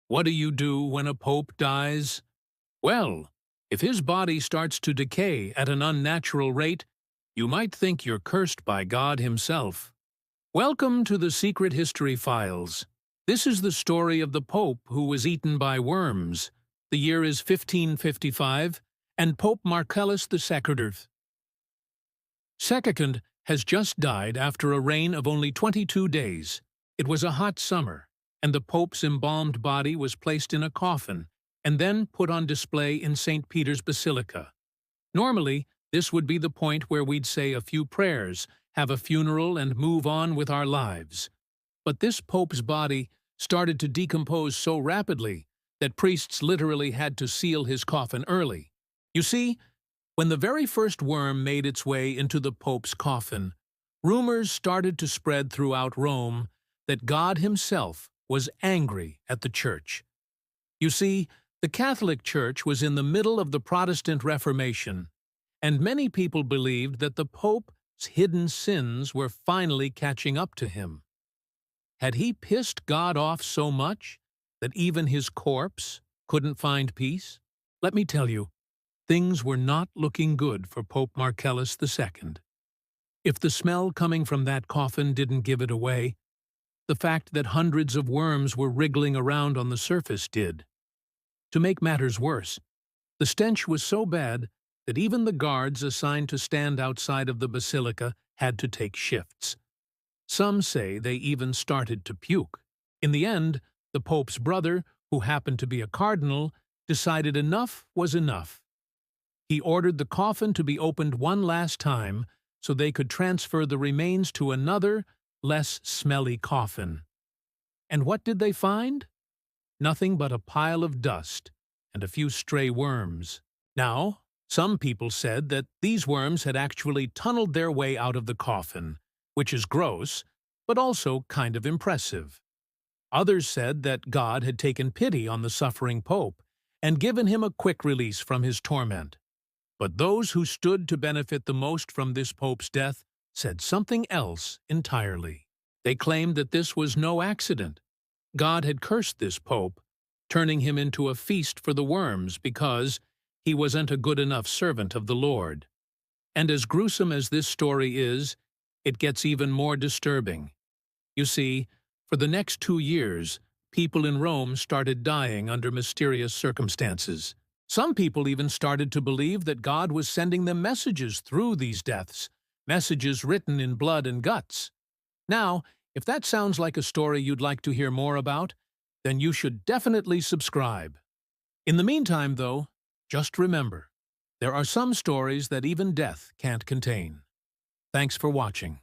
What do you do when a pope dies? Well, if his body starts to decay at an unnatural rate, you might think you're cursed by God himself. Welcome to the Secret History Files. This is the story of the pope who was eaten by worms. The year is 1555, and Pope Marcellus II has just died after a reign of only 22 days. It was a hot summer, and the pope's embalmed body was placed in a coffin and then put on display in St. Peter's Basilica. Normally, this would be the point where we'd say a few prayers, have a funeral, and move on with our lives. But this pope's body started to decompose so rapidly that priests literally had to seal his coffin early. You see, when the very first worm made its way into the pope's coffin, rumors started to spread throughout Rome that God himself was angry at the Church. You see, the Catholic Church was in the middle of the Protestant Reformation, and many people believed that the Pope's hidden sins were finally catching up to him. Had he pissed God off so much that even his corpse couldn't find peace? Let me tell you, things were not looking good for Pope Marcellus II. If the smell coming from that coffin didn't give it away, the fact that hundreds of worms were wriggling around on the surface did. To make matters worse, the stench was so bad that even the guards assigned to stand outside of the basilica had to take shifts. Some say they even started to puke. In the end, the Pope's brother, who happened to be a cardinal, decided enough was enough. He ordered the coffin to be opened one last time so they could transfer the remains to another, less smelly coffin. And what did they find? Nothing but a pile of dust and a few stray worms. Now, some people said that these worms had actually tunneled their way out of the coffin, which is gross, but also kind of impressive. Others said that God had taken pity on the suffering pope and given him a quick release from his torment. But those who stood to benefit the most from this pope's death said something else entirely. They claimed that this was no accident. God had cursed this pope, turning him into a feast for the worms because he wasn't a good enough servant of the Lord. And as gruesome as this story is, it gets even more disturbing. You see, for the next 2 years, people in Rome started dying under mysterious circumstances. Some people even started to believe that God was sending them messages through these deaths, messages written in blood and guts. Now, if that sounds like a story you'd like to hear more about, then you should definitely subscribe. In the meantime, though, just remember, there are some stories that even death can't contain. Thanks for watching.